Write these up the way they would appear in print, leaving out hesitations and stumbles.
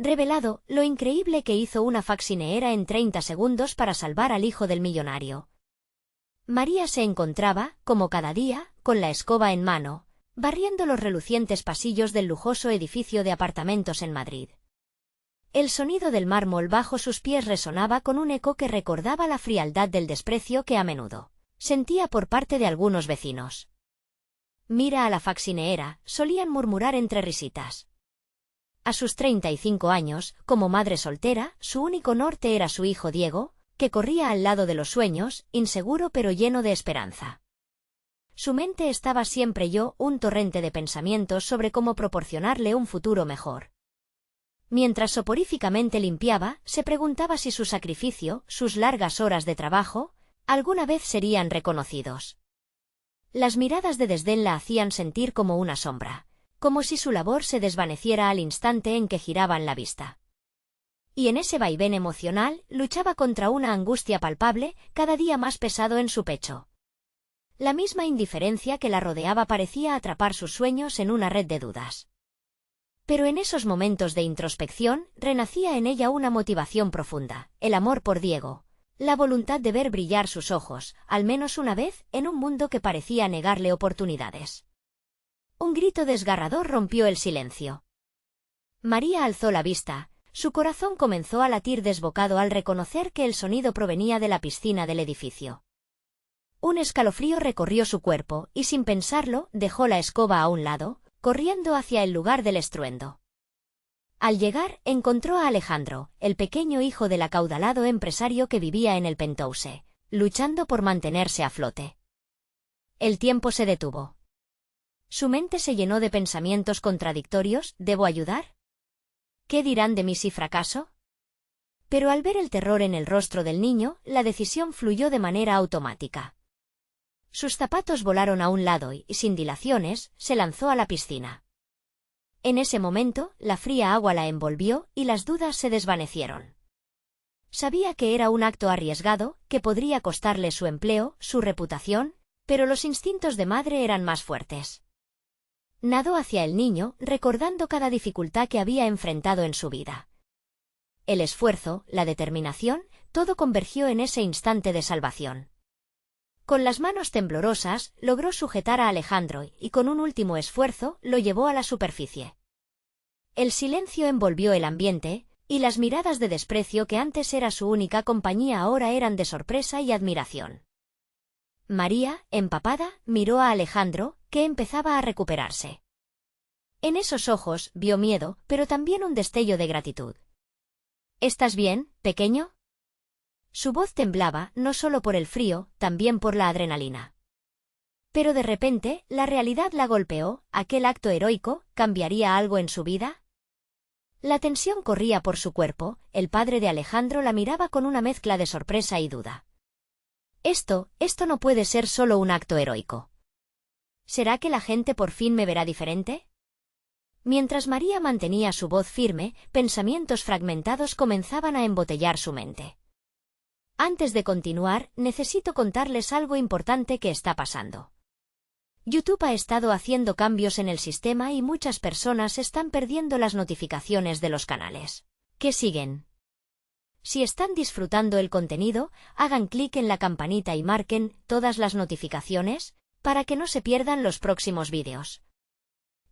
revelado lo increíble que hizo una faxineera en 30 segundos para salvar al hijo del millonario. María se encontraba, como cada día, con la escoba en mano, barriendo los relucientes pasillos del lujoso edificio de apartamentos en Madrid. El sonido del mármol bajo sus pies resonaba con un eco que recordaba la frialdad del desprecio que a menudo sentía por parte de algunos vecinos. «Mira a la faxineera», solían murmurar entre risitas. A sus 35 años, como madre soltera, su único norte era su hijo Diego, que corría al lado de los sueños, inseguro pero lleno de esperanza. Su mente estaba siempre un torrente de pensamientos sobre cómo proporcionarle un futuro mejor. Mientras soporíficamente limpiaba, se preguntaba si su sacrificio, sus largas horas de trabajo, alguna vez serían reconocidos. Las miradas de desdén la hacían sentir como una sombra, como si su labor se desvaneciera al instante en que giraban la vista. Y en ese vaivén emocional, luchaba contra una angustia palpable, cada día más pesado en su pecho. La misma indiferencia que la rodeaba parecía atrapar sus sueños en una red de dudas. Pero en esos momentos de introspección, renacía en ella una motivación profunda, el amor por Diego, la voluntad de ver brillar sus ojos, al menos una vez, en un mundo que parecía negarle oportunidades. Un grito desgarrador rompió el silencio. María alzó la vista, su corazón comenzó a latir desbocado al reconocer que el sonido provenía de la piscina del edificio. Un escalofrío recorrió su cuerpo, y sin pensarlo, dejó la escoba a un lado, corriendo hacia el lugar del estruendo. Al llegar, encontró a Alejandro, el pequeño hijo del acaudalado empresario que vivía en el penthouse, luchando por mantenerse a flote. El tiempo se detuvo. Su mente se llenó de pensamientos contradictorios. ¿Debo ayudar? ¿Qué dirán de mí si fracaso? Pero al ver el terror en el rostro del niño, la decisión fluyó de manera automática. Sus zapatos volaron a un lado y, sin dilaciones, se lanzó a la piscina. En ese momento, la fría agua la envolvió y las dudas se desvanecieron. Sabía que era un acto arriesgado, que podría costarle su empleo, su reputación, pero los instintos de madre eran más fuertes. Nadó hacia el niño, recordando cada dificultad que había enfrentado en su vida. El esfuerzo, la determinación, todo convergió en ese instante de salvación. Con las manos temblorosas, logró sujetar a Alejandro y con un último esfuerzo, lo llevó a la superficie. El silencio envolvió el ambiente, y las miradas de desprecio que antes era su única compañía ahora eran de sorpresa y admiración. María, empapada, miró a Alejandro, que empezaba a recuperarse. En esos ojos vio miedo, pero también un destello de gratitud. ¿Estás bien, pequeño? Su voz temblaba, no solo por el frío, también por la adrenalina. Pero de repente, la realidad la golpeó. ¿Aquel acto heroico cambiaría algo en su vida? La tensión corría por su cuerpo. El padre de Alejandro la miraba con una mezcla de sorpresa y duda. Esto no puede ser solo un acto heroico. ¿Será que la gente por fin me verá diferente? Mientras María mantenía su voz firme, pensamientos fragmentados comenzaban a embotellar su mente. Antes de continuar, necesito contarles algo importante que está pasando. YouTube ha estado haciendo cambios en el sistema y muchas personas están perdiendo las notificaciones de los canales que siguen. Si están disfrutando el contenido, hagan clic en la campanita y marquen todas las notificaciones para que no se pierdan los próximos vídeos.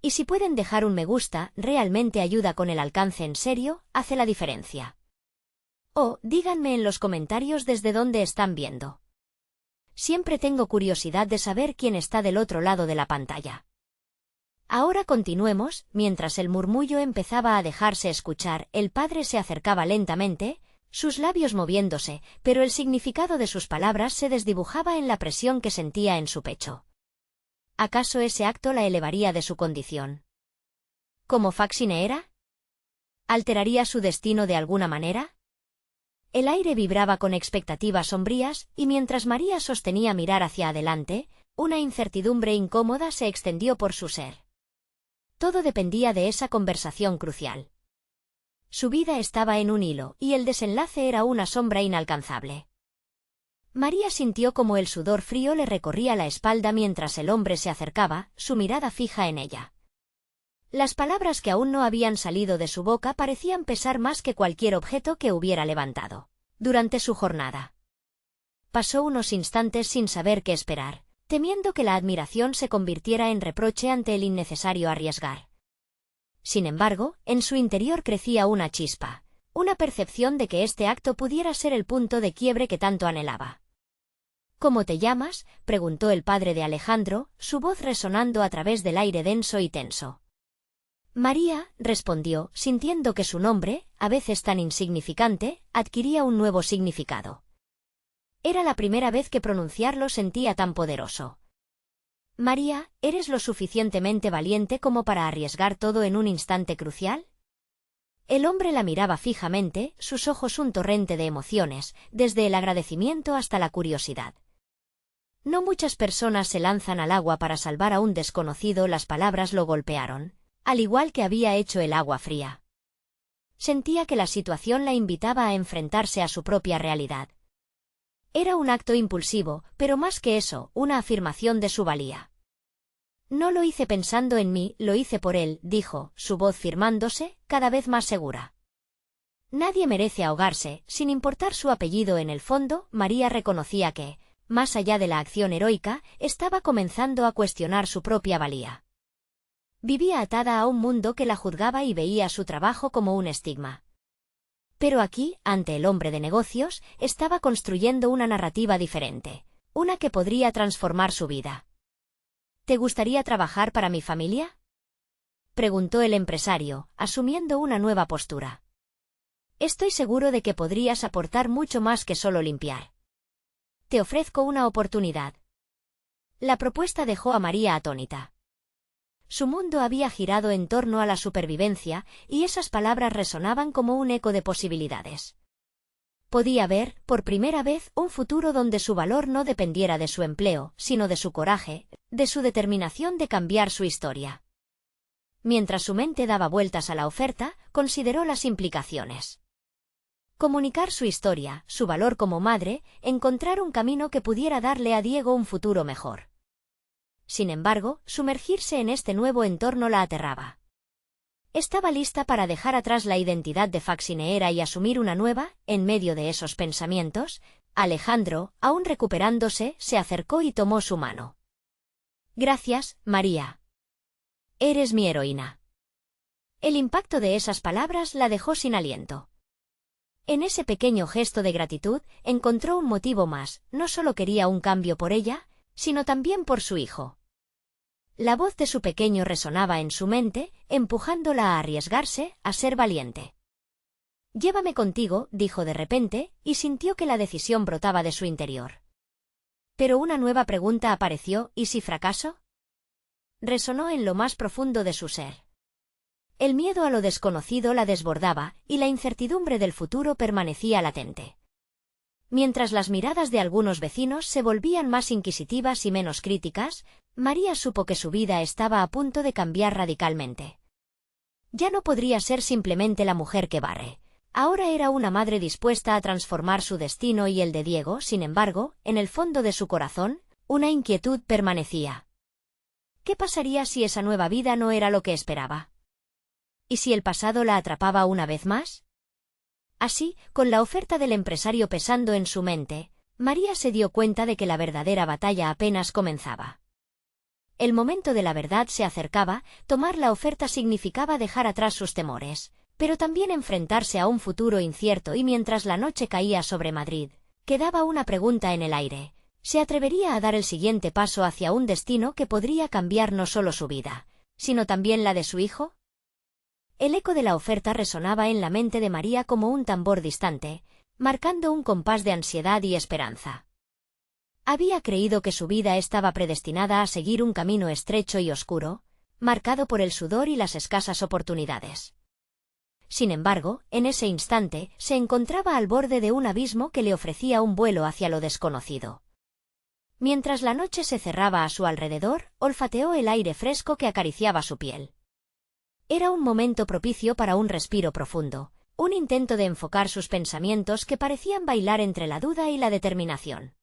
Y si pueden dejar un me gusta, realmente ayuda con el alcance, en serio, hace la diferencia. O, díganme en los comentarios desde dónde están viendo. Siempre tengo curiosidad de saber quién está del otro lado de la pantalla. Ahora continuemos. Mientras el murmullo empezaba a dejarse escuchar, el padre se acercaba lentamente, sus labios moviéndose, pero el significado de sus palabras se desdibujaba en la presión que sentía en su pecho. ¿Acaso ese acto la elevaría de su condición como faxineera? ¿Alteraría su destino de alguna manera? El aire vibraba con expectativas sombrías, y mientras María sostenía mirar hacia adelante, una incertidumbre incómoda se extendió por su ser. Todo dependía de esa conversación crucial. Su vida estaba en un hilo, y el desenlace era una sombra inalcanzable. María sintió como el sudor frío le recorría la espalda mientras el hombre se acercaba, su mirada fija en ella. Las palabras que aún no habían salido de su boca parecían pesar más que cualquier objeto que hubiera levantado durante su jornada. Pasó unos instantes sin saber qué esperar, temiendo que la admiración se convirtiera en reproche ante el innecesario arriesgar. Sin embargo, en su interior crecía una chispa, una percepción de que este acto pudiera ser el punto de quiebre que tanto anhelaba. ¿Cómo te llamas?, preguntó el padre de Alejandro, su voz resonando a través del aire denso y tenso. María, respondió, sintiendo que su nombre, a veces tan insignificante, adquiría un nuevo significado. Era la primera vez que pronunciarlo sentía tan poderoso. María, ¿eres lo suficientemente valiente como para arriesgar todo en un instante crucial? El hombre la miraba fijamente, sus ojos un torrente de emociones, desde el agradecimiento hasta la curiosidad. No muchas personas se lanzan al agua para salvar a un desconocido. Las palabras lo golpearon, al igual que había hecho el agua fría. Sentía que la situación la invitaba a enfrentarse a su propia realidad. Era un acto impulsivo, pero más que eso, una afirmación de su valía. No lo hice pensando en mí, lo hice por él, dijo, su voz firmándose, cada vez más segura. Nadie merece ahogarse, sin importar su apellido. En el fondo, María reconocía que, más allá de la acción heroica, estaba comenzando a cuestionar su propia valía. Vivía atada a un mundo que la juzgaba y veía su trabajo como un estigma. Pero aquí, ante el hombre de negocios, estaba construyendo una narrativa diferente, una que podría transformar su vida. ¿Te gustaría trabajar para mi familia?, preguntó el empresario, asumiendo una nueva postura. Estoy seguro de que podrías aportar mucho más que solo limpiar. Te ofrezco una oportunidad. La propuesta dejó a María atónita. Su mundo había girado en torno a la supervivencia, y esas palabras resonaban como un eco de posibilidades. Podía ver, por primera vez, un futuro donde su valor no dependiera de su empleo, sino de su coraje, de su determinación de cambiar su historia. Mientras su mente daba vueltas a la oferta, consideró las implicaciones. Comunicar su historia, su valor como madre, encontrar un camino que pudiera darle a Diego un futuro mejor. Sin embargo, sumergirse en este nuevo entorno la aterraba. Estaba lista para dejar atrás la identidad de faxineera y asumir una nueva. En medio de esos pensamientos, Alejandro, aún recuperándose, se acercó y tomó su mano. Gracias, María. Eres mi heroína. El impacto de esas palabras la dejó sin aliento. En ese pequeño gesto de gratitud, encontró un motivo más. No solo quería un cambio por ella, sino también por su hijo. La voz de su pequeño resonaba en su mente, empujándola a arriesgarse, a ser valiente. Llévame contigo, dijo de repente, y sintió que la decisión brotaba de su interior. Pero una nueva pregunta apareció: ¿y si fracaso? Resonó en lo más profundo de su ser. El miedo a lo desconocido la desbordaba, y la incertidumbre del futuro permanecía latente. Mientras las miradas de algunos vecinos se volvían más inquisitivas y menos críticas, María supo que su vida estaba a punto de cambiar radicalmente. Ya no podría ser simplemente la mujer que barre. Ahora era una madre dispuesta a transformar su destino y el de Diego. Sin embargo, en el fondo de su corazón, una inquietud permanecía. ¿Qué pasaría si esa nueva vida no era lo que esperaba? ¿Y si el pasado la atrapaba una vez más? Así, con la oferta del empresario pesando en su mente, María se dio cuenta de que la verdadera batalla apenas comenzaba. El momento de la verdad se acercaba. Tomar la oferta significaba dejar atrás sus temores, pero también enfrentarse a un futuro incierto. Y mientras la noche caía sobre Madrid, quedaba una pregunta en el aire: ¿se atrevería a dar el siguiente paso hacia un destino que podría cambiar no solo su vida, sino también la de su hijo? El eco de la oferta resonaba en la mente de María como un tambor distante, marcando un compás de ansiedad y esperanza. Había creído que su vida estaba predestinada a seguir un camino estrecho y oscuro, marcado por el sudor y las escasas oportunidades. Sin embargo, en ese instante, se encontraba al borde de un abismo que le ofrecía un vuelo hacia lo desconocido. Mientras la noche se cerraba a su alrededor, olfateó el aire fresco que acariciaba su piel. Era un momento propicio para un respiro profundo, un intento de enfocar sus pensamientos que parecían bailar entre la duda y la determinación.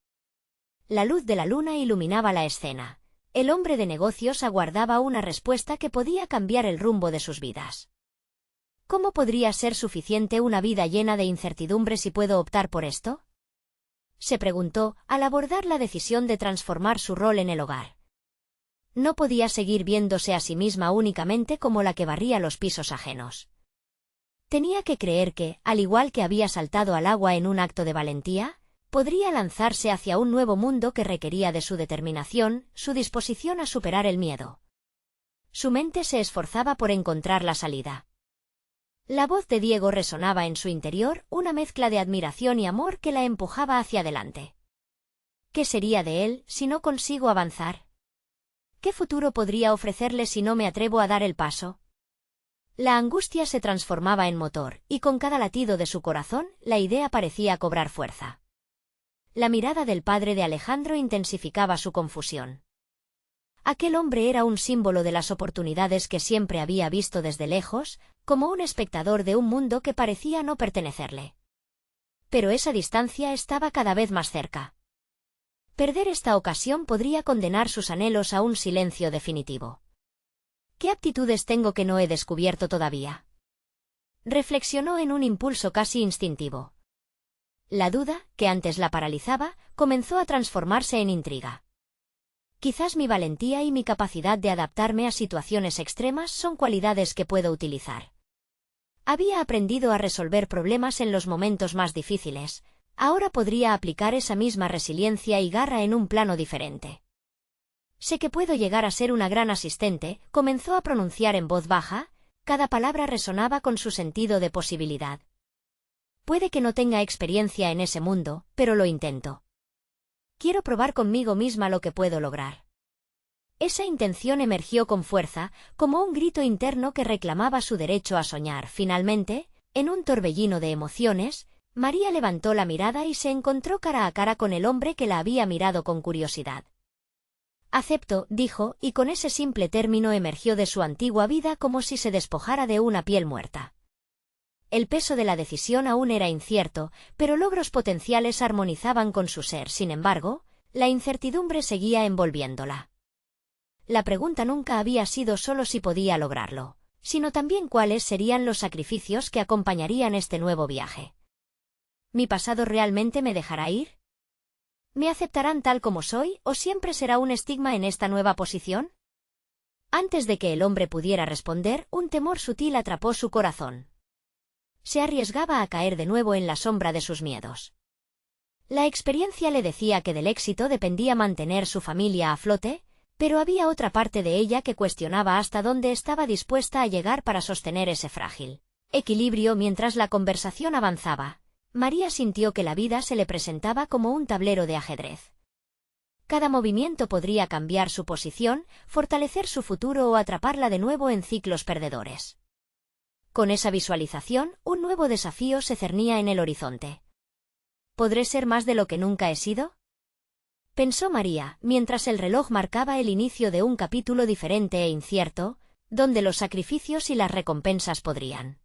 La luz de la luna iluminaba la escena. El hombre de negocios aguardaba una respuesta que podía cambiar el rumbo de sus vidas. ¿Cómo podría ser suficiente una vida llena de incertidumbre si puedo optar por esto?, se preguntó al abordar la decisión de transformar su rol en el hogar. No podía seguir viéndose a sí misma únicamente como la que barría los pisos ajenos. Tenía que creer que, al igual que había saltado al agua en un acto de valentía, podría lanzarse hacia un nuevo mundo que requería de su determinación, su disposición a superar el miedo. Su mente se esforzaba por encontrar la salida. La voz de Diego resonaba en su interior, una mezcla de admiración y amor que la empujaba hacia adelante. ¿Qué sería de él si no consigo avanzar? ¿Qué futuro podría ofrecerle si no me atrevo a dar el paso? La angustia se transformaba en motor, y con cada latido de su corazón, la idea parecía cobrar fuerza. La mirada del padre de Alejandro intensificaba su confusión. Aquel hombre era un símbolo de las oportunidades que siempre había visto desde lejos, como un espectador de un mundo que parecía no pertenecerle. Pero esa distancia estaba cada vez más cerca. Perder esta ocasión podría condenar sus anhelos a un silencio definitivo. ¿Qué aptitudes tengo que no he descubierto todavía?, reflexionó en un impulso casi instintivo. La duda, que antes la paralizaba, comenzó a transformarse en intriga. Quizás mi valentía y mi capacidad de adaptarme a situaciones extremas son cualidades que puedo utilizar. Había aprendido a resolver problemas en los momentos más difíciles. Ahora podría aplicar esa misma resiliencia y garra en un plano diferente. Sé que puedo llegar a ser una gran asistente, comenzó a pronunciar en voz baja, cada palabra resonaba con su sentido de posibilidad. Puede que no tenga experiencia en ese mundo, pero lo intento. Quiero probar conmigo misma lo que puedo lograr. Esa intención emergió con fuerza, como un grito interno que reclamaba su derecho a soñar. Finalmente, en un torbellino de emociones, María levantó la mirada y se encontró cara a cara con el hombre que la había mirado con curiosidad. Acepto, dijo, y con ese simple término emergió de su antigua vida como si se despojara de una piel muerta. El peso de la decisión aún era incierto, pero logros potenciales armonizaban con su ser. Sin embargo, la incertidumbre seguía envolviéndola. La pregunta nunca había sido solo si podía lograrlo, sino también cuáles serían los sacrificios que acompañarían este nuevo viaje. ¿Mi pasado realmente me dejará ir? ¿Me aceptarán tal como soy, o siempre será un estigma en esta nueva posición? Antes de que el hombre pudiera responder, un temor sutil atrapó su corazón. Se arriesgaba a caer de nuevo en la sombra de sus miedos. La experiencia le decía que del éxito dependía mantener su familia a flote, pero había otra parte de ella que cuestionaba hasta dónde estaba dispuesta a llegar para sostener ese frágil equilibrio. Mientras la conversación avanzaba, María sintió que la vida se le presentaba como un tablero de ajedrez. Cada movimiento podría cambiar su posición, fortalecer su futuro o atraparla de nuevo en ciclos perdedores. Con esa visualización, un nuevo desafío se cernía en el horizonte. ¿Podré ser más de lo que nunca he sido?, pensó María, mientras el reloj marcaba el inicio de un capítulo diferente e incierto, donde los sacrificios y las recompensas podrían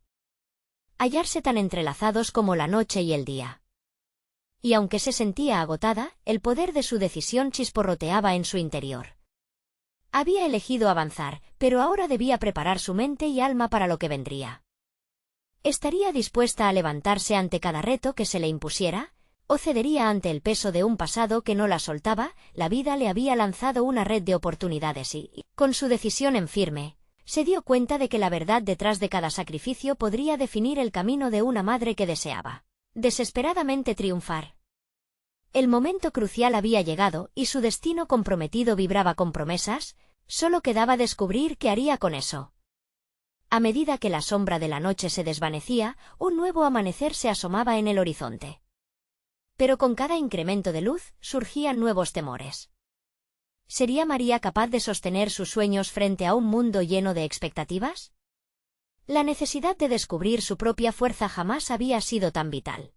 hallarse tan entrelazados como la noche y el día. Y aunque se sentía agotada, el poder de su decisión chisporroteaba en su interior. Había elegido avanzar, pero ahora debía preparar su mente y alma para lo que vendría. ¿Estaría dispuesta a levantarse ante cada reto que se le impusiera? ¿O cedería ante el peso de un pasado que no la soltaba? La vida le había lanzado una red de oportunidades y, con su decisión en firme, se dio cuenta de que la verdad detrás de cada sacrificio podría definir el camino de una madre que deseaba desesperadamente triunfar. El momento crucial había llegado, y su destino comprometido vibraba con promesas. Solo quedaba descubrir qué haría con eso. A medida que la sombra de la noche se desvanecía, un nuevo amanecer se asomaba en el horizonte. Pero con cada incremento de luz, surgían nuevos temores. ¿Sería María capaz de sostener sus sueños frente a un mundo lleno de expectativas? La necesidad de descubrir su propia fuerza jamás había sido tan vital.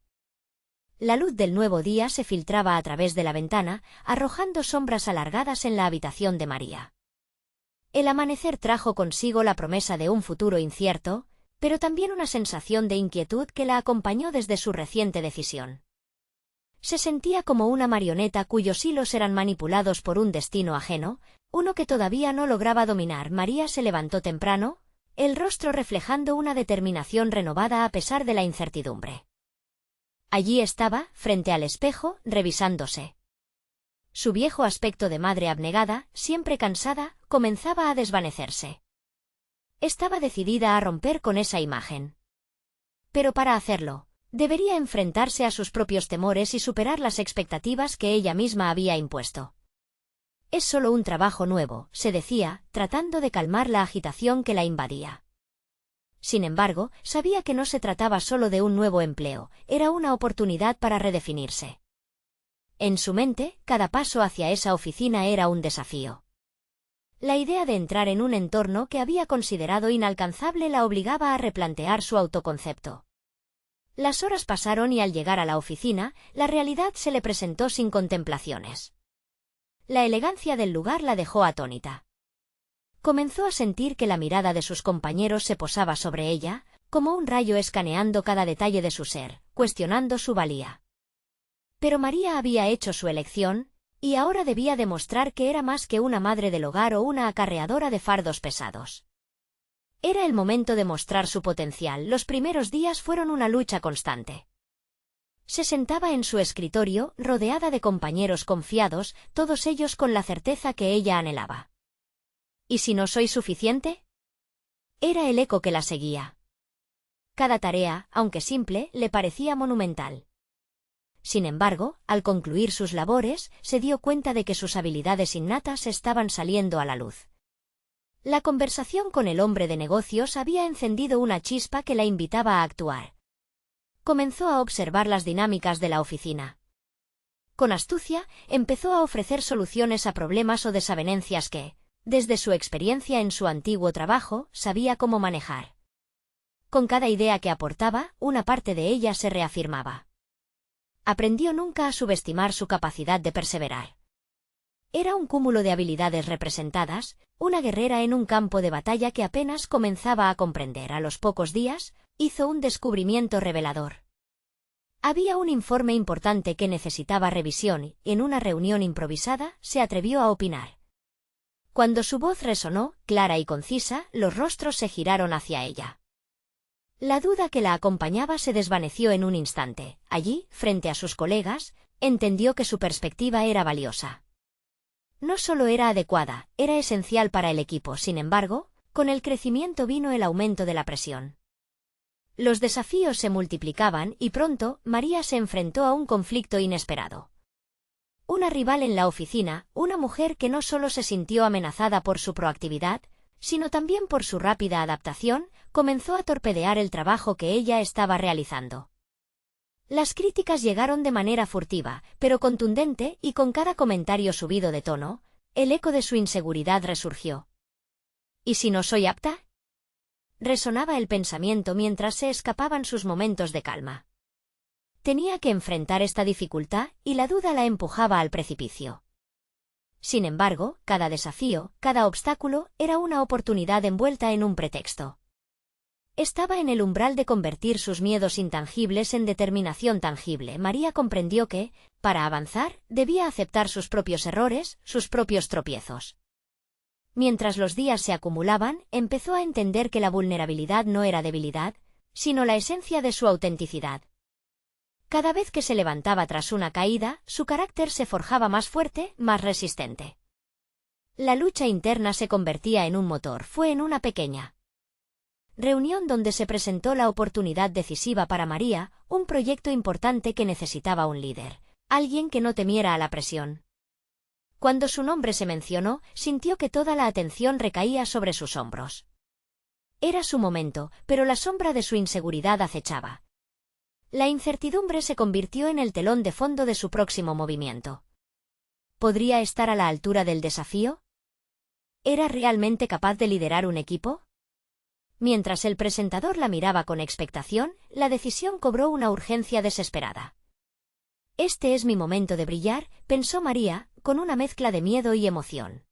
La luz del nuevo día se filtraba a través de la ventana, arrojando sombras alargadas en la habitación de María. El amanecer trajo consigo la promesa de un futuro incierto, pero también una sensación de inquietud que la acompañó desde su reciente decisión. Se sentía como una marioneta cuyos hilos eran manipulados por un destino ajeno, uno que todavía no lograba dominar. María se levantó temprano, el rostro reflejando una determinación renovada a pesar de la incertidumbre. Allí estaba, frente al espejo, revisándose. Su viejo aspecto de madre abnegada, siempre cansada, comenzaba a desvanecerse. Estaba decidida a romper con esa imagen. Pero para hacerlo, debería enfrentarse a sus propios temores y superar las expectativas que ella misma había impuesto. Es solo un trabajo nuevo, se decía, tratando de calmar la agitación que la invadía. Sin embargo, sabía que no se trataba solo de un nuevo empleo, era una oportunidad para redefinirse. En su mente, cada paso hacia esa oficina era un desafío. La idea de entrar en un entorno que había considerado inalcanzable la obligaba a replantear su autoconcepto. Las horas pasaron y al llegar a la oficina, la realidad se le presentó sin contemplaciones. La elegancia del lugar la dejó atónita. Comenzó a sentir que la mirada de sus compañeros se posaba sobre ella, como un rayo escaneando cada detalle de su ser, cuestionando su valía. Pero María había hecho su elección, y ahora debía demostrar que era más que una madre del hogar o una acarreadora de fardos pesados. Era el momento de mostrar su potencial. Los primeros días fueron una lucha constante. Se sentaba en su escritorio, rodeada de compañeros confiados, todos ellos con la certeza que ella anhelaba. ¿Y si no soy suficiente? Era el eco que la seguía. Cada tarea, aunque simple, le parecía monumental. Sin embargo, al concluir sus labores, se dio cuenta de que sus habilidades innatas estaban saliendo a la luz. La conversación con el hombre de negocios había encendido una chispa que la invitaba a actuar. Comenzó a observar las dinámicas de la oficina. Con astucia, empezó a ofrecer soluciones a problemas o desavenencias que, desde su experiencia en su antiguo trabajo, sabía cómo manejar. Con cada idea que aportaba, una parte de ella se reafirmaba. Aprendió nunca a subestimar su capacidad de perseverar. Era un cúmulo de habilidades representadas, una guerrera en un campo de batalla que apenas comenzaba a comprender. A los pocos días, hizo un descubrimiento revelador. Había un informe importante que necesitaba revisión y, en una reunión improvisada, se atrevió a opinar. Cuando su voz resonó, clara y concisa, los rostros se giraron hacia ella. La duda que la acompañaba se desvaneció en un instante. Allí, frente a sus colegas, entendió que su perspectiva era valiosa. No solo era adecuada, era esencial para el equipo. Sin embargo, con el crecimiento vino el aumento de la presión. Los desafíos se multiplicaban y pronto, María se enfrentó a un conflicto inesperado. Una rival en la oficina, una mujer que no solo se sintió amenazada por su proactividad, sino también por su rápida adaptación, comenzó a torpedear el trabajo que ella estaba realizando. Las críticas llegaron de manera furtiva, pero contundente, y con cada comentario subido de tono, el eco de su inseguridad resurgió. ¿Y si no soy apta? Resonaba el pensamiento mientras se escapaban sus momentos de calma. Tenía que enfrentar esta dificultad, y la duda la empujaba al precipicio. Sin embargo, cada desafío, cada obstáculo, era una oportunidad envuelta en un pretexto. Estaba en el umbral de convertir sus miedos intangibles en determinación tangible. María comprendió que, para avanzar, debía aceptar sus propios errores, sus propios tropiezos. Mientras los días se acumulaban, empezó a entender que la vulnerabilidad no era debilidad, sino la esencia de su autenticidad. Cada vez que se levantaba tras una caída, su carácter se forjaba más fuerte, más resistente. La lucha interna se convertía en un motor. Fue en una pequeña reunión donde se presentó la oportunidad decisiva para María, un proyecto importante que necesitaba un líder, alguien que no temiera a la presión. Cuando su nombre se mencionó, sintió que toda la atención recaía sobre sus hombros. Era su momento, pero la sombra de su inseguridad acechaba. La incertidumbre se convirtió en el telón de fondo de su próximo movimiento. ¿Podría estar a la altura del desafío? ¿Era realmente capaz de liderar un equipo? Mientras el presentador la miraba con expectación, la decisión cobró una urgencia desesperada. Este es mi momento de brillar, pensó María, con una mezcla de miedo y emoción.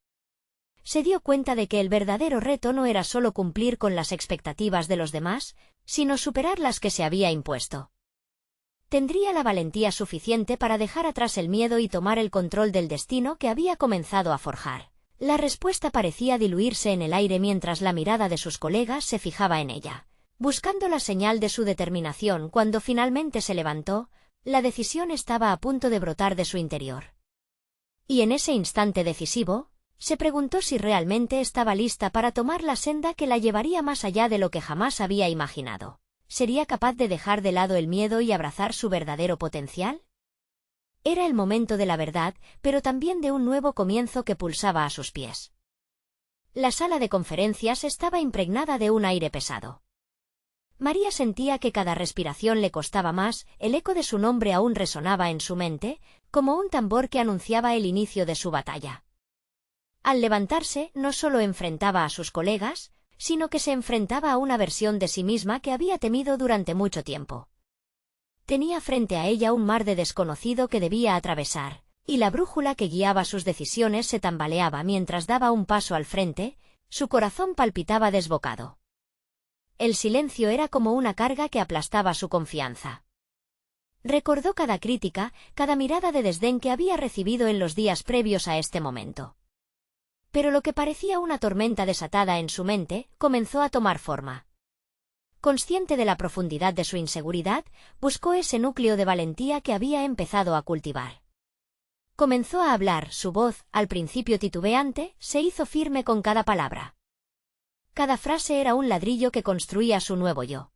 Se dio cuenta de que el verdadero reto no era solo cumplir con las expectativas de los demás, sino superar las que se había impuesto. ¿Tendría la valentía suficiente para dejar atrás el miedo y tomar el control del destino que había comenzado a forjar? La respuesta parecía diluirse en el aire mientras la mirada de sus colegas se fijaba en ella. Buscando la señal de su determinación cuando finalmente se levantó, la decisión estaba a punto de brotar de su interior. Y en ese instante decisivo, se preguntó si realmente estaba lista para tomar la senda que la llevaría más allá de lo que jamás había imaginado. ¿Sería capaz de dejar de lado el miedo y abrazar su verdadero potencial? Era el momento de la verdad, pero también de un nuevo comienzo que pulsaba a sus pies. La sala de conferencias estaba impregnada de un aire pesado. María sentía que cada respiración le costaba más, el eco de su nombre aún resonaba en su mente, como un tambor que anunciaba el inicio de su batalla. Al levantarse, no solo enfrentaba a sus colegas, sino que se enfrentaba a una versión de sí misma que había temido durante mucho tiempo. Tenía frente a ella un mar de desconocido que debía atravesar, y la brújula que guiaba sus decisiones se tambaleaba mientras daba un paso al frente, su corazón palpitaba desbocado. El silencio era como una carga que aplastaba su confianza. Recordó cada crítica, cada mirada de desdén que había recibido en los días previos a este momento. Pero lo que parecía una tormenta desatada en su mente, comenzó a tomar forma. Consciente de la profundidad de su inseguridad, buscó ese núcleo de valentía que había empezado a cultivar. Comenzó a hablar, su voz, al principio titubeante, se hizo firme con cada palabra. Cada frase era un ladrillo que construía su nuevo yo.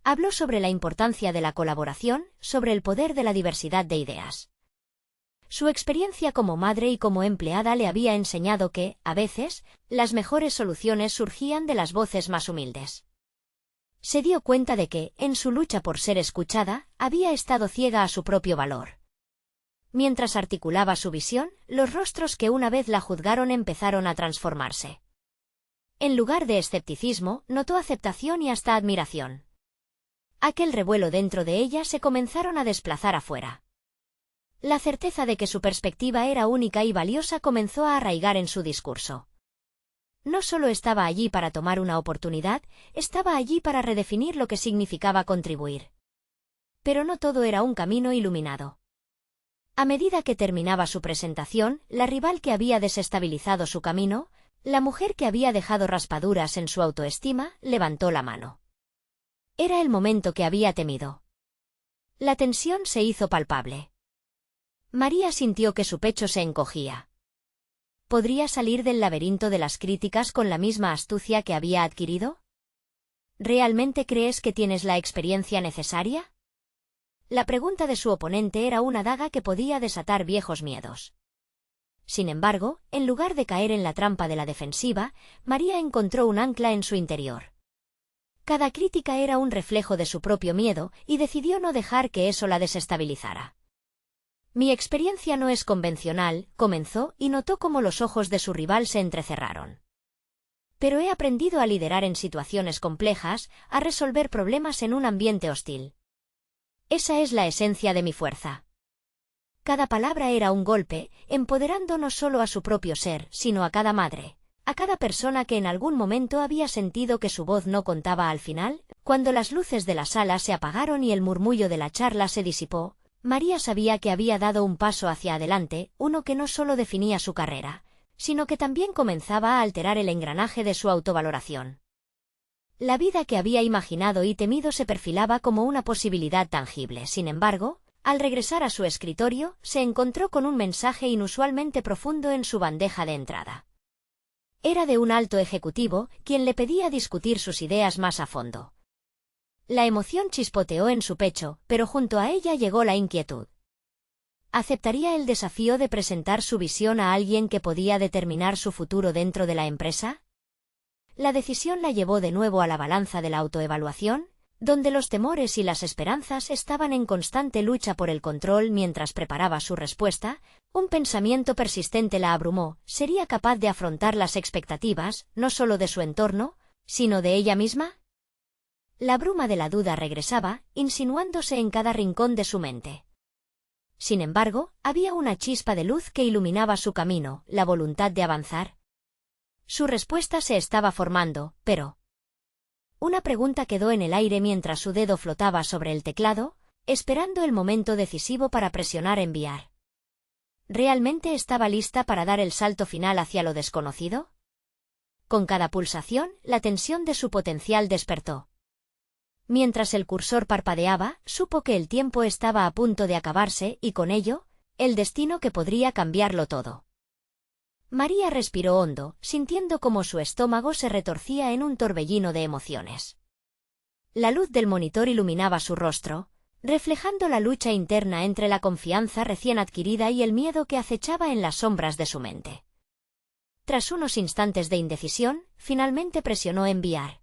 Habló sobre la importancia de la colaboración, sobre el poder de la diversidad de ideas. Su experiencia como madre y como empleada le había enseñado que, a veces, las mejores soluciones surgían de las voces más humildes. Se dio cuenta de que, en su lucha por ser escuchada, había estado ciega a su propio valor. Mientras articulaba su visión, los rostros que una vez la juzgaron empezaron a transformarse. En lugar de escepticismo, notó aceptación y hasta admiración. Aquel revuelo dentro de ella se comenzaron a desplazar afuera. La certeza de que su perspectiva era única y valiosa comenzó a arraigar en su discurso. No solo estaba allí para tomar una oportunidad, estaba allí para redefinir lo que significaba contribuir. Pero no todo era un camino iluminado. A medida que terminaba su presentación, la rival que había desestabilizado su camino, la mujer que había dejado raspaduras en su autoestima, levantó la mano. Era el momento que había temido. La tensión se hizo palpable. María sintió que su pecho se encogía. ¿Podría salir del laberinto de las críticas con la misma astucia que había adquirido? ¿Realmente crees que tienes la experiencia necesaria? La pregunta de su oponente era una daga que podía desatar viejos miedos. Sin embargo, en lugar de caer en la trampa de la defensiva, María encontró un ancla en su interior. Cada crítica era un reflejo de su propio miedo, y decidió no dejar que eso la desestabilizara. Mi experiencia no es convencional, comenzó, y notó cómo los ojos de su rival se entrecerraron. Pero he aprendido a liderar en situaciones complejas, a resolver problemas en un ambiente hostil. Esa es la esencia de mi fuerza. Cada palabra era un golpe, empoderando no solo a su propio ser, sino a cada madre, a cada persona que en algún momento había sentido que su voz no contaba al final. Cuando las luces de la sala se apagaron y el murmullo de la charla se disipó, María sabía que había dado un paso hacia adelante, uno que no solo definía su carrera, sino que también comenzaba a alterar el engranaje de su autovaloración. La vida que había imaginado y temido se perfilaba como una posibilidad tangible. Sin embargo, al regresar a su escritorio, se encontró con un mensaje inusualmente profundo en su bandeja de entrada. Era de un alto ejecutivo, quien le pedía discutir sus ideas más a fondo. La emoción chispoteó en su pecho, pero junto a ella llegó la inquietud. ¿Aceptaría el desafío de presentar su visión a alguien que podía determinar su futuro dentro de la empresa? La decisión la llevó de nuevo a la balanza de la autoevaluación, donde los temores y las esperanzas estaban en constante lucha por el control. Mientras preparaba su respuesta, un pensamiento persistente la abrumó. ¿Sería capaz de afrontar las expectativas, no solo de su entorno, sino de ella misma? La bruma de la duda regresaba, insinuándose en cada rincón de su mente. Sin embargo, había una chispa de luz que iluminaba su camino, la voluntad de avanzar. Su respuesta se estaba formando, pero... Una pregunta quedó en el aire mientras su dedo flotaba sobre el teclado. esperando el momento decisivo para presionar enviar. ¿Realmente estaba lista para dar el salto final hacia lo desconocido? Con cada pulsación, la tensión de su potencial despertó. Mientras el cursor parpadeaba, supo que el tiempo estaba a punto de acabarse y con ello, el destino que podría cambiarlo todo. María respiró hondo, sintiendo cómo su estómago se retorcía en un torbellino de emociones. La luz del monitor iluminaba su rostro, reflejando la lucha interna entre la confianza recién adquirida y el miedo que acechaba en las sombras de su mente. Tras unos instantes de indecisión, finalmente presionó enviar.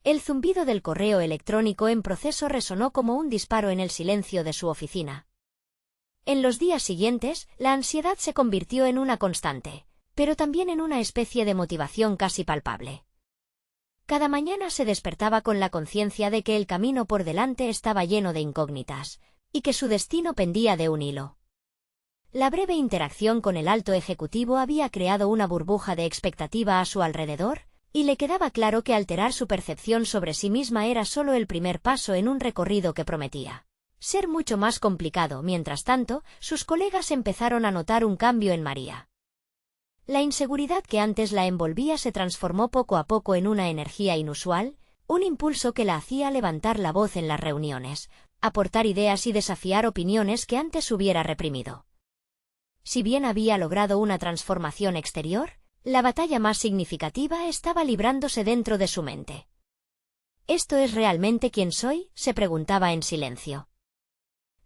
El zumbido del correo electrónico en proceso resonó como un disparo en el silencio de su oficina. En los días siguientes, la ansiedad se convirtió en una constante, pero también en una especie de motivación casi palpable. Cada mañana se despertaba con la conciencia de que el camino por delante estaba lleno de incógnitas, y que su destino pendía de un hilo. La breve interacción con el alto ejecutivo había creado una burbuja de expectativa a su alrededor, y le quedaba claro que alterar su percepción sobre sí misma era solo el primer paso en un recorrido que prometía ser mucho más complicado. Mientras tanto, sus colegas empezaron a notar un cambio en María. La inseguridad que antes la envolvía se transformó poco a poco en una energía inusual, un impulso que la hacía levantar la voz en las reuniones, aportar ideas y desafiar opiniones que antes hubiera reprimido. Si bien había logrado una transformación exterior, la batalla más significativa estaba librándose dentro de su mente. ¿Esto es realmente quién soy?, se preguntaba en silencio.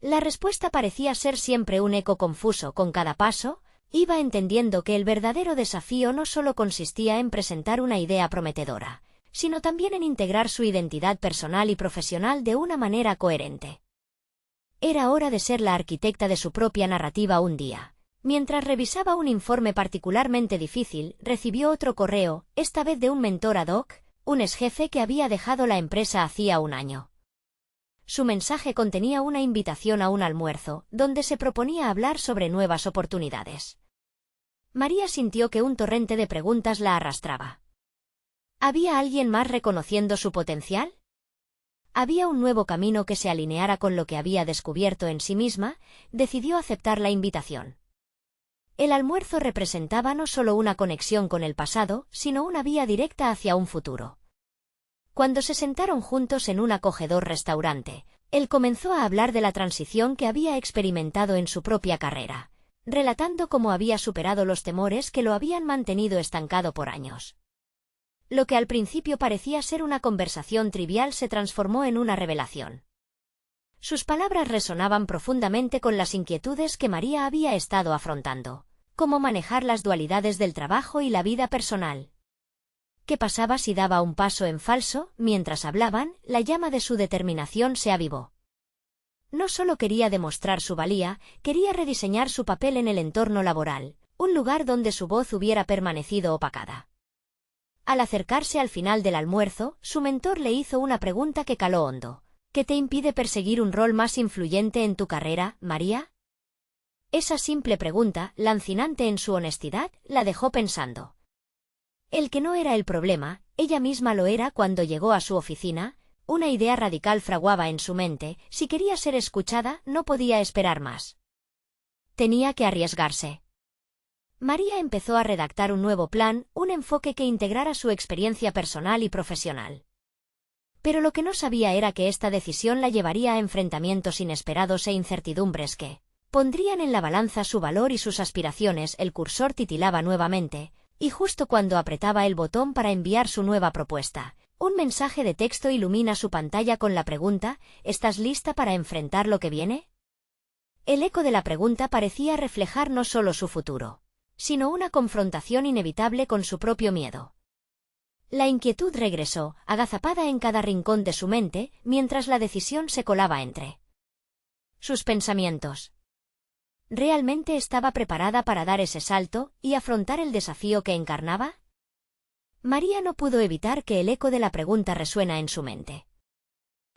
La respuesta parecía ser siempre un eco confuso. Con cada paso, iba entendiendo que el verdadero desafío no solo consistía en presentar una idea prometedora, sino también en integrar su identidad personal y profesional de una manera coherente. Era hora de ser la arquitecta de su propia narrativa. Un día, mientras revisaba un informe particularmente difícil, recibió otro correo, esta vez de un mentor ad hoc, un exjefe que había dejado la empresa hacía un año. Su mensaje contenía una invitación a un almuerzo, donde se proponía hablar sobre nuevas oportunidades. María sintió que un torrente de preguntas la arrastraba. ¿Había alguien más reconociendo su potencial? ¿Había un nuevo camino que se alineara con lo que había descubierto en sí misma? Decidió aceptar la invitación. El almuerzo representaba no solo una conexión con el pasado, sino una vía directa hacia un futuro. Cuando se sentaron juntos en un acogedor restaurante, él comenzó a hablar de la transición que había experimentado en su propia carrera, relatando cómo había superado los temores que lo habían mantenido estancado por años. Lo que al principio parecía ser una conversación trivial se transformó en una revelación. Sus palabras resonaban profundamente con las inquietudes que María había estado afrontando, cómo manejar las dualidades del trabajo y la vida personal. ¿Qué pasaba si daba un paso en falso? Mientras hablaban, la llama de su determinación se avivó. No solo quería demostrar su valía, quería rediseñar su papel en el entorno laboral, un lugar donde su voz hubiera permanecido opacada. Al acercarse al final del almuerzo, su mentor le hizo una pregunta que caló hondo. ¿Qué te impide perseguir un rol más influyente en tu carrera, María? Esa simple pregunta, lancinante en su honestidad, la dejó pensando. El que no era el problema, ella misma lo era. Cuando llegó a su oficina, una idea radical fraguaba en su mente. Si quería ser escuchada, no podía esperar más. Tenía que arriesgarse. María empezó a redactar un nuevo plan, un enfoque que integrara su experiencia personal y profesional. Pero lo que no sabía era que esta decisión la llevaría a enfrentamientos inesperados e incertidumbres que pondrían en la balanza su valor y sus aspiraciones. El cursor titilaba nuevamente, y justo cuando apretaba el botón para enviar su nueva propuesta, un mensaje de texto ilumina su pantalla con la pregunta: ¿estás lista para enfrentar lo que viene? El eco de la pregunta parecía reflejar no solo su futuro, sino una confrontación inevitable con su propio miedo. La inquietud regresó, agazapada en cada rincón de su mente, mientras la decisión se colaba entre sus pensamientos. ¿Realmente estaba preparada para dar ese salto y afrontar el desafío que encarnaba? María no pudo evitar que el eco de la pregunta resuena en su mente.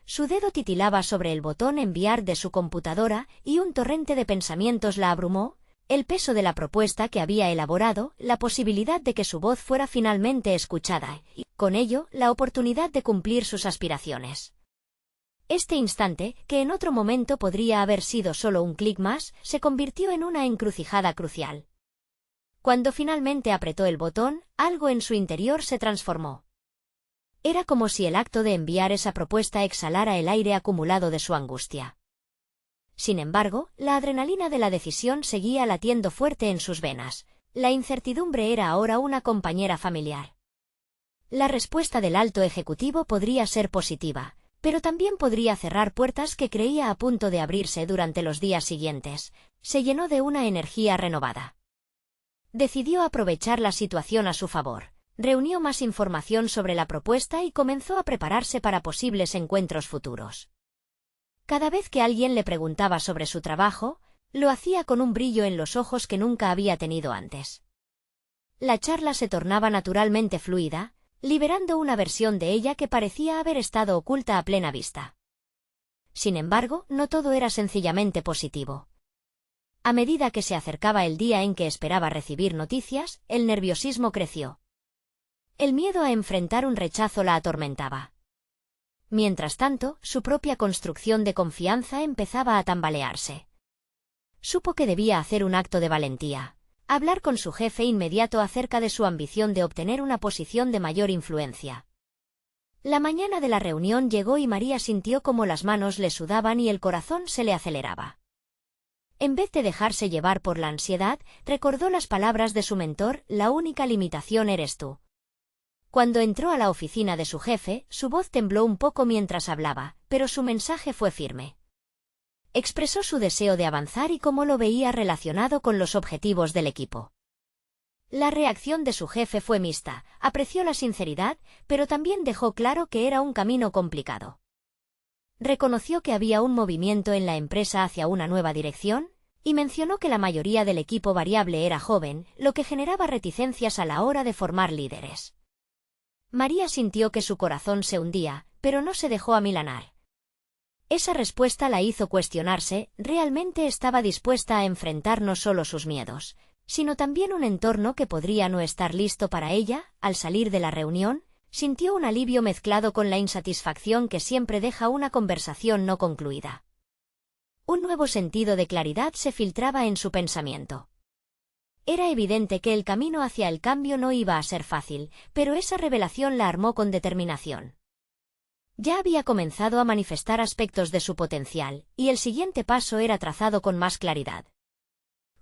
Su dedo titilaba sobre el botón enviar de su computadora y un torrente de pensamientos la abrumó, el peso de la propuesta que había elaborado, la posibilidad de que su voz fuera finalmente escuchada y, con ello, la oportunidad de cumplir sus aspiraciones. Este instante, que en otro momento podría haber sido solo un clic más, se convirtió en una encrucijada crucial. Cuando finalmente apretó el botón, algo en su interior se transformó. Era como si el acto de enviar esa propuesta exhalara el aire acumulado de su angustia. Sin embargo, la adrenalina de la decisión seguía latiendo fuerte en sus venas. La incertidumbre era ahora una compañera familiar. La respuesta del alto ejecutivo podría ser positiva, pero también podría cerrar puertas que creía a punto de abrirse durante los días siguientes. Se llenó de una energía renovada. Decidió aprovechar la situación a su favor. Reunió más información sobre la propuesta y comenzó a prepararse para posibles encuentros futuros. Cada vez que alguien le preguntaba sobre su trabajo, lo hacía con un brillo en los ojos que nunca había tenido antes. La charla se tornaba naturalmente fluida, liberando una versión de ella que parecía haber estado oculta a plena vista. Sin embargo, no todo era sencillamente positivo. A medida que se acercaba el día en que esperaba recibir noticias, el nerviosismo creció. El miedo a enfrentar un rechazo la atormentaba. Mientras tanto, su propia construcción de confianza empezaba a tambalearse. Supo que debía hacer un acto de valentía, hablar con su jefe inmediato acerca de su ambición de obtener una posición de mayor influencia. La mañana de la reunión llegó y María sintió como las manos le sudaban y el corazón se le aceleraba. En vez de dejarse llevar por la ansiedad, recordó las palabras de su mentor: la única limitación eres tú. Cuando entró a la oficina de su jefe, su voz tembló un poco mientras hablaba, pero su mensaje fue firme. Expresó su deseo de avanzar y cómo lo veía relacionado con los objetivos del equipo. La reacción de su jefe fue mixta, apreció la sinceridad, pero también dejó claro que era un camino complicado. Reconoció que había un movimiento en la empresa hacia una nueva dirección, y mencionó que la mayoría del equipo variable era joven, lo que generaba reticencias a la hora de formar líderes. María sintió que su corazón se hundía, pero no se dejó amilanar. Esa respuesta la hizo cuestionarse: ¿realmente estaba dispuesta a enfrentar no solo sus miedos, sino también un entorno que podría no estar listo para ella? Al salir de la reunión, sintió un alivio mezclado con la insatisfacción que siempre deja una conversación no concluida. Un nuevo sentido de claridad se filtraba en su pensamiento. Era evidente que el camino hacia el cambio no iba a ser fácil, pero esa revelación la armó con determinación. Ya había comenzado a manifestar aspectos de su potencial, y el siguiente paso era trazado con más claridad.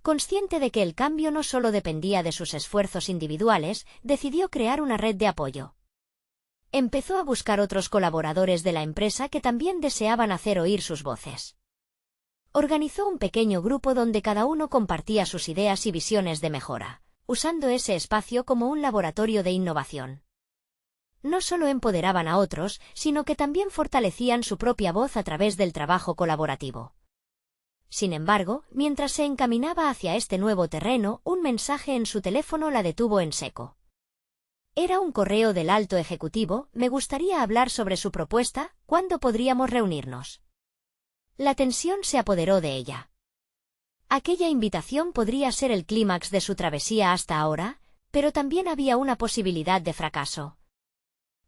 Consciente de que el cambio no solo dependía de sus esfuerzos individuales, decidió crear una red de apoyo. Empezó a buscar otros colaboradores de la empresa que también deseaban hacer oír sus voces. Organizó un pequeño grupo donde cada uno compartía sus ideas y visiones de mejora, usando ese espacio como un laboratorio de innovación. No solo empoderaban a otros, sino que también fortalecían su propia voz a través del trabajo colaborativo. Sin embargo, mientras se encaminaba hacia este nuevo terreno, un mensaje en su teléfono la detuvo en seco. Era un correo del alto ejecutivo: me gustaría hablar sobre su propuesta, ¿cuándo podríamos reunirnos? La tensión se apoderó de ella. Aquella invitación podría ser el clímax de su travesía hasta ahora, pero también había una posibilidad de fracaso.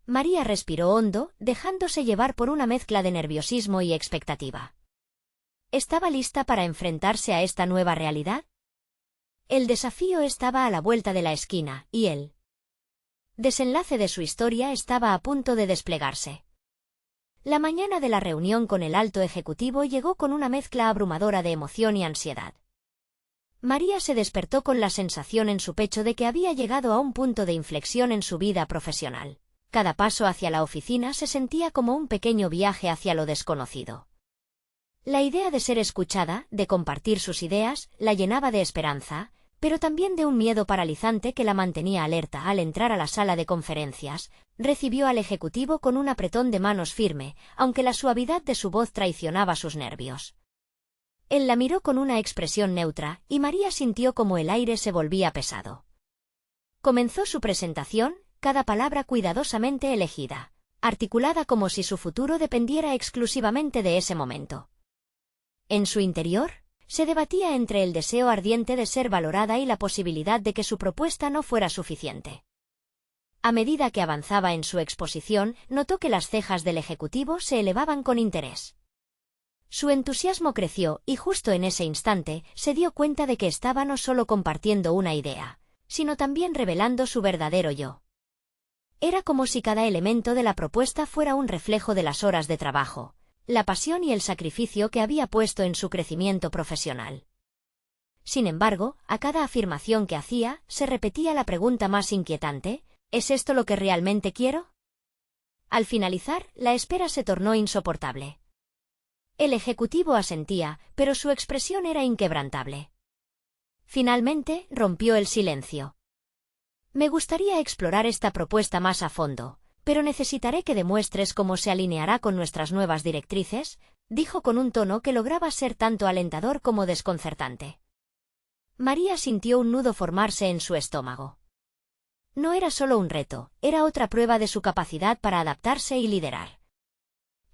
María respiró hondo, dejándose llevar por una mezcla de nerviosismo y expectativa. ¿Estaba lista para enfrentarse a esta nueva realidad? El desafío estaba a la vuelta de la esquina, y el desenlace de su historia estaba a punto de desplegarse. La mañana de la reunión con el alto ejecutivo llegó con una mezcla abrumadora de emoción y ansiedad. María se despertó con la sensación en su pecho de que había llegado a un punto de inflexión en su vida profesional. Cada paso hacia la oficina se sentía como un pequeño viaje hacia lo desconocido. La idea de ser escuchada, de compartir sus ideas, la llenaba de esperanza, pero también de un miedo paralizante que la mantenía alerta. Al entrar a la sala de conferencias, recibió al ejecutivo con un apretón de manos firme, aunque la suavidad de su voz traicionaba sus nervios. Él la miró con una expresión neutra, y María sintió como el aire se volvía pesado. Comenzó su presentación, cada palabra cuidadosamente elegida, articulada como si su futuro dependiera exclusivamente de ese momento. En su interior, se debatía entre el deseo ardiente de ser valorada y la posibilidad de que su propuesta no fuera suficiente. A medida que avanzaba en su exposición, notó que las cejas del ejecutivo se elevaban con interés. Su entusiasmo creció y justo en ese instante se dio cuenta de que estaba no solo compartiendo una idea, sino también revelando su verdadero yo. Era como si cada elemento de la propuesta fuera un reflejo de las horas de trabajo, la pasión y el sacrificio que había puesto en su crecimiento profesional. Sin embargo, a cada afirmación que hacía, se repetía la pregunta más inquietante: ¿es esto lo que realmente quiero? Al finalizar, la espera se tornó insoportable. El ejecutivo asentía, pero su expresión era inquebrantable. Finalmente, rompió el silencio. Me gustaría explorar esta propuesta más a fondo, pero necesitaré que demuestres cómo se alineará con nuestras nuevas directrices, dijo con un tono que lograba ser tanto alentador como desconcertante. María sintió un nudo formarse en su estómago. No era solo un reto, era otra prueba de su capacidad para adaptarse y liderar.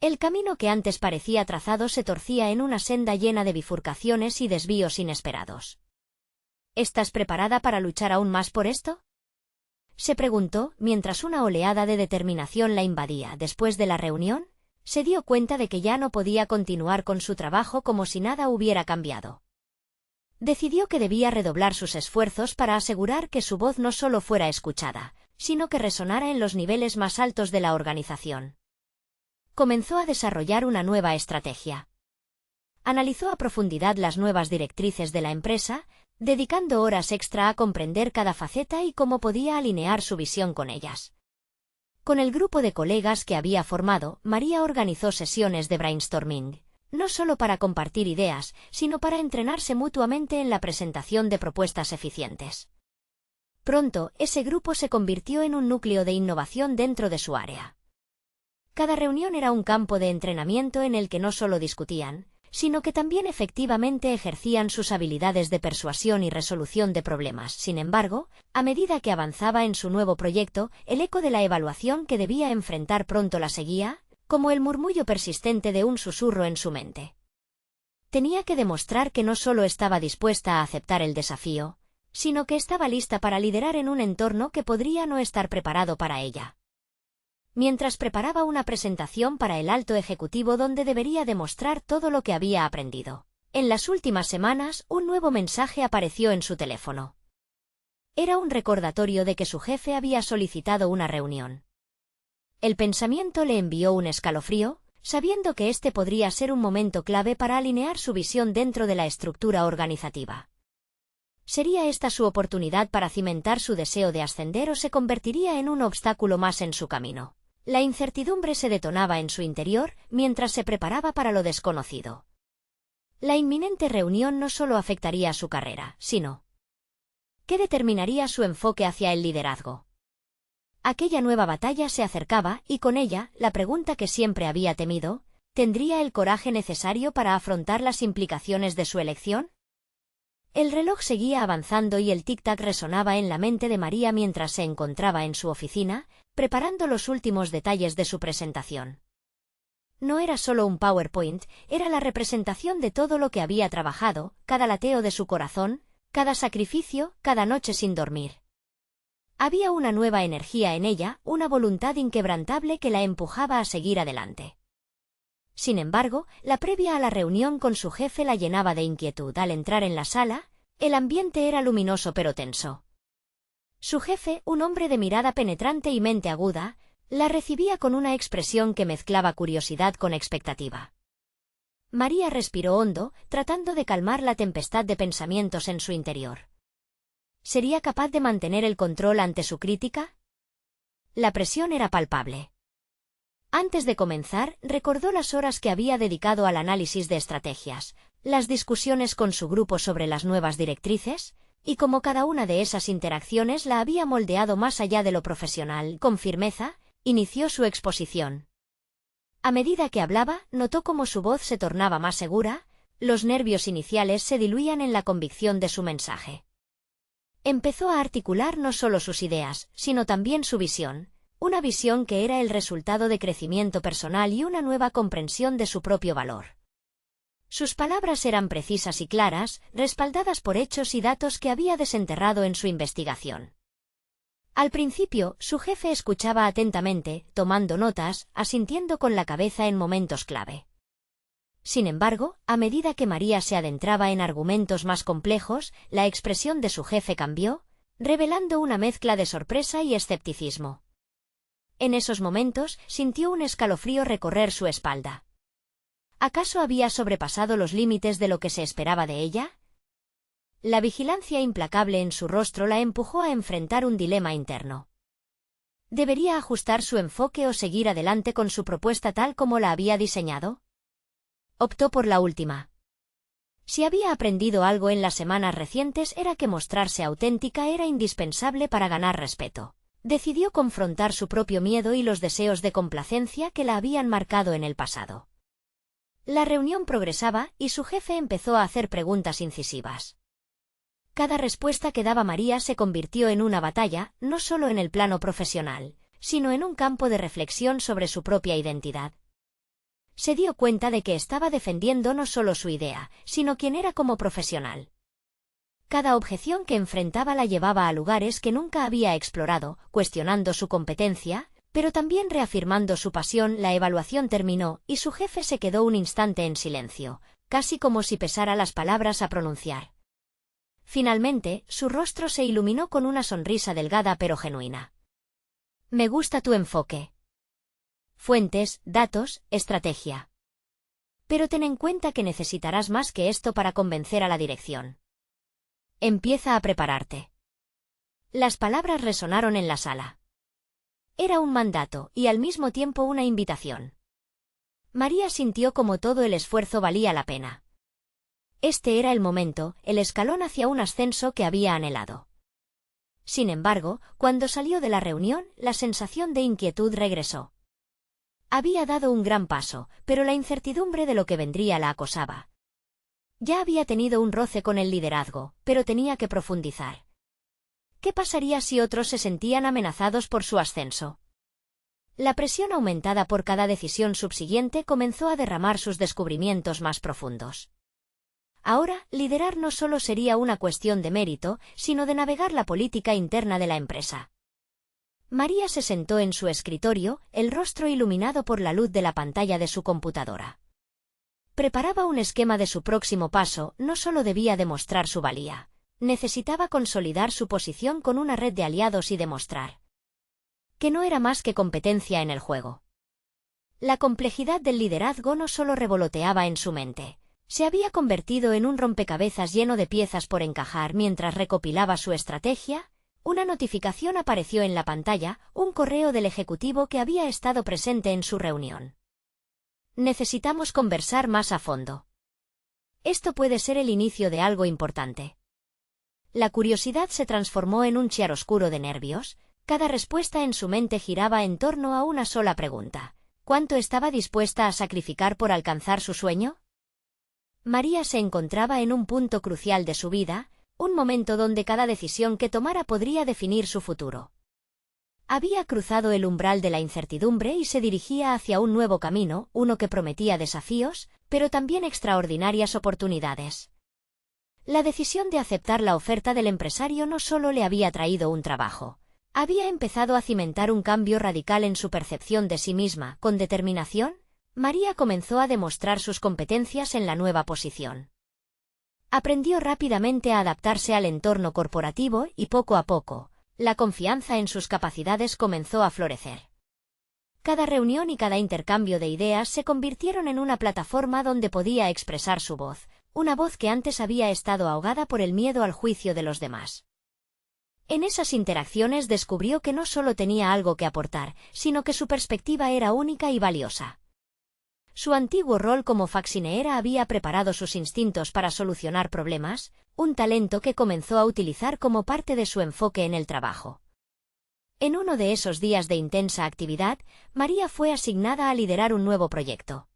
El camino que antes parecía trazado se torcía en una senda llena de bifurcaciones y desvíos inesperados. ¿Estás preparada para luchar aún más por esto?, se preguntó mientras una oleada de determinación la invadía. Después de la reunión, se dio cuenta de que ya no podía continuar con su trabajo como si nada hubiera cambiado. Decidió que debía redoblar sus esfuerzos para asegurar que su voz no solo fuera escuchada, sino que resonara en los niveles más altos de la organización. Comenzó a desarrollar una nueva estrategia. Analizó a profundidad las nuevas directrices de la empresa, dedicando horas extra a comprender cada faceta y cómo podía alinear su visión con ellas. Con el grupo de colegas que había formado, María organizó sesiones de brainstorming, no solo para compartir ideas, sino para entrenarse mutuamente en la presentación de propuestas eficientes. Pronto, ese grupo se convirtió en un núcleo de innovación dentro de su área. Cada reunión era un campo de entrenamiento en el que no solo discutían, sino que también efectivamente ejercían sus habilidades de persuasión y resolución de problemas. Sin embargo, a medida que avanzaba en su nuevo proyecto, el eco de la evaluación que debía enfrentar pronto la seguía, como el murmullo persistente de un susurro en su mente. Tenía que demostrar que no solo estaba dispuesta a aceptar el desafío, sino que estaba lista para liderar en un entorno que podría no estar preparado para ella. Mientras preparaba una presentación para el alto ejecutivo donde debería demostrar todo lo que había aprendido, en las últimas semanas un nuevo mensaje apareció en su teléfono. Era un recordatorio de que su jefe había solicitado una reunión. El pensamiento le envió un escalofrío, sabiendo que este podría ser un momento clave para alinear su visión dentro de la estructura organizativa. ¿Sería esta su oportunidad para cimentar su deseo de ascender o se convertiría en un obstáculo más en su camino? La incertidumbre se detonaba en su interior mientras se preparaba para lo desconocido. La inminente reunión no solo afectaría a su carrera, sino que determinaría su enfoque hacia el liderazgo. Aquella nueva batalla se acercaba y con ella, la pregunta que siempre había temido: ¿tendría el coraje necesario para afrontar las implicaciones de su elección? El reloj seguía avanzando y el tic-tac resonaba en la mente de María mientras se encontraba en su oficina, preparando los últimos detalles de su presentación. No era solo un PowerPoint, era la representación de todo lo que había trabajado, cada lateo de su corazón, cada sacrificio, cada noche sin dormir. Había una nueva energía en ella, una voluntad inquebrantable que la empujaba a seguir adelante. Sin embargo, la previa a la reunión con su jefe la llenaba de inquietud. Al entrar en la sala, el ambiente era luminoso pero tenso. Su jefe, un hombre de mirada penetrante y mente aguda, la recibía con una expresión que mezclaba curiosidad con expectativa. María respiró hondo, tratando de calmar la tempestad de pensamientos en su interior. ¿Sería capaz de mantener el control ante su crítica? La presión era palpable. Antes de comenzar, recordó las horas que había dedicado al análisis de estrategias, las discusiones con su grupo sobre las nuevas directrices, y cómo cada una de esas interacciones la había moldeado más allá de lo profesional. Con firmeza, inició su exposición. A medida que hablaba, notó cómo su voz se tornaba más segura, los nervios iniciales se diluían en la convicción de su mensaje. Empezó a articular no solo sus ideas, sino también su visión, una visión que era el resultado de crecimiento personal y una nueva comprensión de su propio valor. Sus palabras eran precisas y claras, respaldadas por hechos y datos que había desenterrado en su investigación. Al principio, su jefe escuchaba atentamente, tomando notas, asintiendo con la cabeza en momentos clave. Sin embargo, a medida que María se adentraba en argumentos más complejos, la expresión de su jefe cambió, revelando una mezcla de sorpresa y escepticismo. En esos momentos, sintió un escalofrío recorrer su espalda. ¿Acaso había sobrepasado los límites de lo que se esperaba de ella? La vigilancia implacable en su rostro la empujó a enfrentar un dilema interno. ¿Debería ajustar su enfoque o seguir adelante con su propuesta tal como la había diseñado? Optó por la última. Si había aprendido algo en las semanas recientes era que mostrarse auténtica era indispensable para ganar respeto. Decidió confrontar su propio miedo y los deseos de complacencia que la habían marcado en el pasado. La reunión progresaba y su jefe empezó a hacer preguntas incisivas. Cada respuesta que daba María se convirtió en una batalla, no solo en el plano profesional, sino en un campo de reflexión sobre su propia identidad. Se dio cuenta de que estaba defendiendo no solo su idea, sino quién era como profesional. Cada objeción que enfrentaba la llevaba a lugares que nunca había explorado, cuestionando su competencia, pero también reafirmando su pasión. La evaluación terminó y su jefe se quedó un instante en silencio, casi como si pesara las palabras a pronunciar. Finalmente, su rostro se iluminó con una sonrisa delgada pero genuina. Me gusta tu enfoque. Fuentes, datos, estrategia. Pero ten en cuenta que necesitarás más que esto para convencer a la dirección. Empieza a prepararte. Las palabras resonaron en la sala. Era un mandato y al mismo tiempo una invitación. María sintió como todo el esfuerzo valía la pena. Este era el momento, el escalón hacia un ascenso que había anhelado. Sin embargo, cuando salió de la reunión, la sensación de inquietud regresó. Había dado un gran paso, pero la incertidumbre de lo que vendría la acosaba. Ya había tenido un roce con el liderazgo, pero tenía que profundizar. ¿Qué pasaría si otros se sentían amenazados por su ascenso? La presión aumentada por cada decisión subsiguiente comenzó a derramar sus descubrimientos más profundos. Ahora, liderar no solo sería una cuestión de mérito, sino de navegar la política interna de la empresa. María se sentó en su escritorio, el rostro iluminado por la luz de la pantalla de su computadora. Preparaba un esquema de su próximo paso. No solo debía demostrar su valía, necesitaba consolidar su posición con una red de aliados y demostrar que no era más que competencia en el juego. La complejidad del liderazgo no solo revoloteaba en su mente. Se había convertido en un rompecabezas lleno de piezas por encajar. Mientras recopilaba su estrategia, una notificación apareció en la pantalla, un correo del ejecutivo que había estado presente en su reunión. Necesitamos conversar más a fondo. Esto puede ser el inicio de algo importante. La curiosidad se transformó en un chiaroscuro de nervios. Cada respuesta en su mente giraba en torno a una sola pregunta. ¿Cuánto estaba dispuesta a sacrificar por alcanzar su sueño? María se encontraba en un punto crucial de su vida, un momento donde cada decisión que tomara podría definir su futuro. Había cruzado el umbral de la incertidumbre y se dirigía hacia un nuevo camino, uno que prometía desafíos, pero también extraordinarias oportunidades. La decisión de aceptar la oferta del empresario no solo le había traído un trabajo, había empezado a cimentar un cambio radical en su percepción de sí misma. Con determinación, María comenzó a demostrar sus competencias en la nueva posición. Aprendió rápidamente a adaptarse al entorno corporativo y poco a poco, la confianza en sus capacidades comenzó a florecer. Cada reunión y cada intercambio de ideas se convirtieron en una plataforma donde podía expresar su voz, una voz que antes había estado ahogada por el miedo al juicio de los demás. En esas interacciones descubrió que no solo tenía algo que aportar, sino que su perspectiva era única y valiosa. Su antiguo rol como faxineera había preparado sus instintos para solucionar problemas, un talento que comenzó a utilizar como parte de su enfoque en el trabajo. En uno de esos días de intensa actividad, María fue asignada a liderar un nuevo proyecto.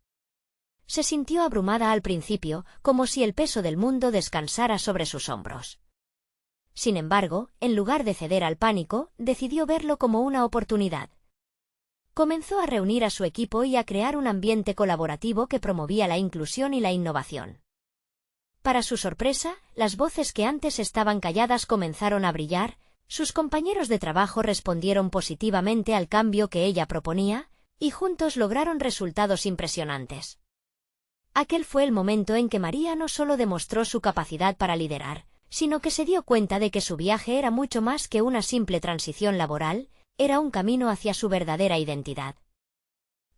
Se sintió abrumada al principio, como si el peso del mundo descansara sobre sus hombros. Sin embargo, en lugar de ceder al pánico, decidió verlo como una oportunidad. Comenzó a reunir a su equipo y a crear un ambiente colaborativo que promovía la inclusión y la innovación. Para su sorpresa, las voces que antes estaban calladas comenzaron a brillar, Sus compañeros de trabajo respondieron positivamente al cambio que ella proponía, y juntos lograron resultados impresionantes. Aquel fue el momento en que María no solo demostró su capacidad para liderar, sino que se dio cuenta de que su viaje era mucho más que una simple transición laboral, era un camino hacia su verdadera identidad.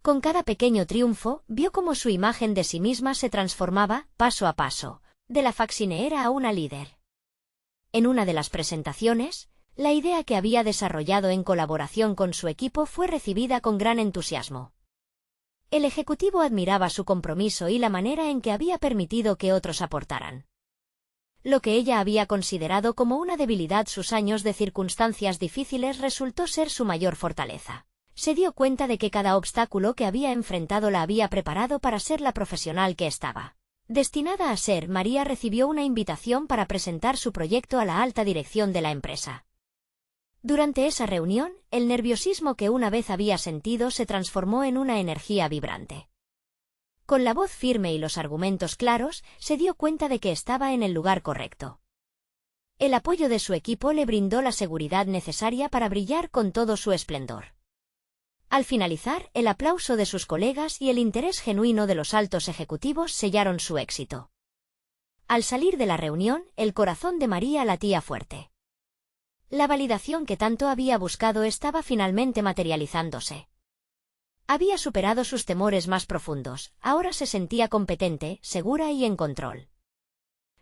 Con cada pequeño triunfo, vio cómo su imagen de sí misma se transformaba, paso a paso, de la faxineera a una líder. En una de las presentaciones, la idea que había desarrollado en colaboración con su equipo fue recibida con gran entusiasmo. El ejecutivo admiraba su compromiso y la manera en que había permitido que otros aportaran. Lo que ella había considerado como una debilidad, sus años de circunstancias difíciles, resultó ser su mayor fortaleza. Se dio cuenta de que cada obstáculo que había enfrentado la había preparado para ser la profesional que estaba destinada a ser. María recibió una invitación para presentar su proyecto a la alta dirección de la empresa. Durante esa reunión, el nerviosismo que una vez había sentido se transformó en una energía vibrante. Con la voz firme y los argumentos claros, se dio cuenta de que estaba en el lugar correcto. El apoyo de su equipo le brindó la seguridad necesaria para brillar con todo su esplendor. Al finalizar, el aplauso de sus colegas y el interés genuino de los altos ejecutivos sellaron su éxito. Al salir de la reunión, el corazón de María latía fuerte. La validación que tanto había buscado estaba finalmente materializándose. Había superado sus temores más profundos, ahora se sentía competente, segura y en control.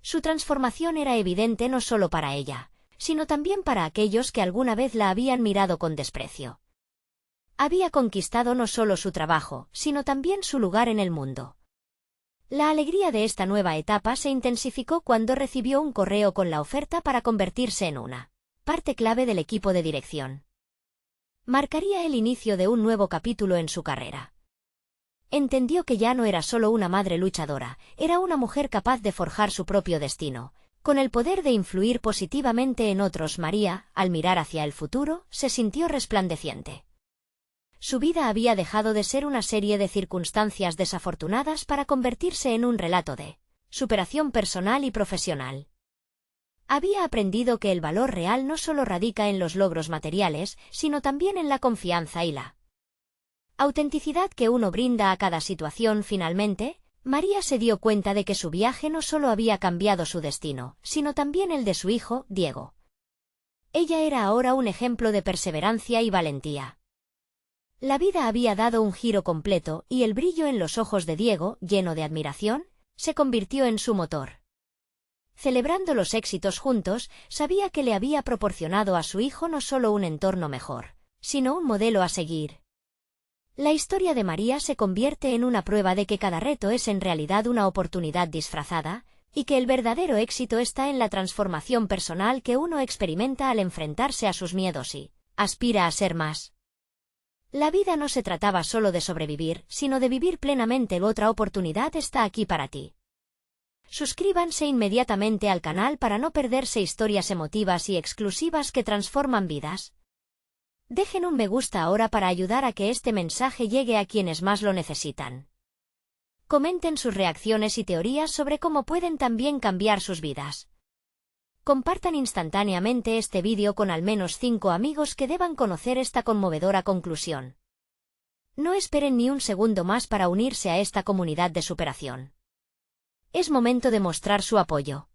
Su transformación era evidente no solo para ella, sino también para aquellos que alguna vez la habían mirado con desprecio. Había conquistado no solo su trabajo, sino también su lugar en el mundo. La alegría de esta nueva etapa se intensificó cuando recibió un correo con la oferta para convertirse en una parte clave del equipo de dirección. Marcaría el inicio de un nuevo capítulo en su carrera. Entendió que ya no era solo una madre luchadora, era una mujer capaz de forjar su propio destino, con el poder de influir positivamente en otros. María, al mirar hacia el futuro, se sintió resplandeciente. Su vida había dejado de ser una serie de circunstancias desafortunadas para convertirse en un relato de superación personal y profesional. Había aprendido que el valor real no solo radica en los logros materiales, sino también en la confianza y la autenticidad que uno brinda a cada situación. Finalmente, María se dio cuenta de que su viaje no solo había cambiado su destino, sino también el de su hijo, Diego. Ella era ahora un ejemplo de perseverancia y valentía. La vida había dado un giro completo, y el brillo en los ojos de Diego, lleno de admiración, se convirtió en su motor. Celebrando los éxitos juntos, sabía que le había proporcionado a su hijo no solo un entorno mejor, sino un modelo a seguir. La historia de María se convierte en una prueba de que cada reto es en realidad una oportunidad disfrazada, y que el verdadero éxito está en la transformación personal que uno experimenta al enfrentarse a sus miedos y aspira a ser más. La vida no se trataba solo de sobrevivir, sino de vivir plenamente. Otra oportunidad está aquí para ti. Suscríbanse inmediatamente al canal para no perderse historias emotivas y exclusivas que transforman vidas. Dejen un me gusta ahora para ayudar a que este mensaje llegue a quienes más lo necesitan. Comenten sus reacciones y teorías sobre cómo pueden también cambiar sus vidas. Compartan instantáneamente este vídeo con al menos 5 amigos que deban conocer esta conmovedora conclusión. No esperen ni un segundo más para unirse a esta comunidad de superación. Es momento de mostrar su apoyo.